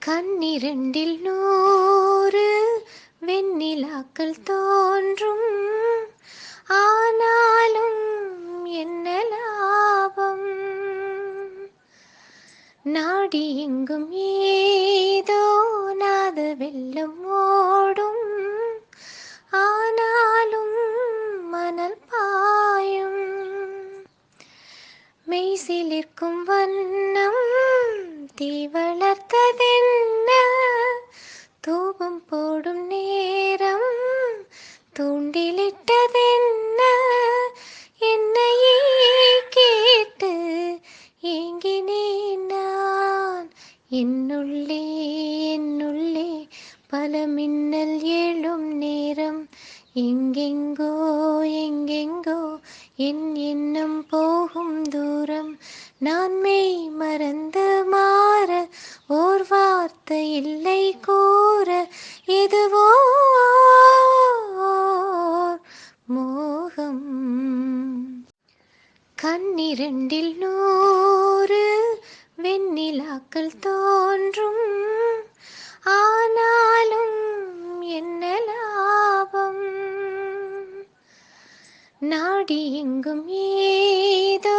கண்ணிரண்டில் 100 வெண்ணிலாக்கள் தோன்றும். ஆனாலும் என்ன லாபம்? நாடி எங்கும் ஏதோ நாத வெள்ளம் ஓடும். ஆனாலும் மணல் பாயும். மெய்சிலிர்க்கும் வண்ணம் தீ வளர்த்ததென்ன? தூபம் போடும் நேரம் தூண்டிலிட்டதென்ன? என்னையே கேட்டு ஏங்கினேன் நான். என்னுள்ளே என்னுள்ளே பல மின்னல் எழும் நேரம். எங்கெங்கோ எங்கெங்கோ என் எண்ணம் போகும் தூரம். நான் மெய் மறந்து மாற ஓர் வார்த்தை இல்லை கூற. எதுவோ மோகம். கண்ணிரண்டில் 100 வெண்ணிலாக்கள் தோன்றும். ஆனாலும் என்ன லாபம்? நாடி எங்கும் ஏதோ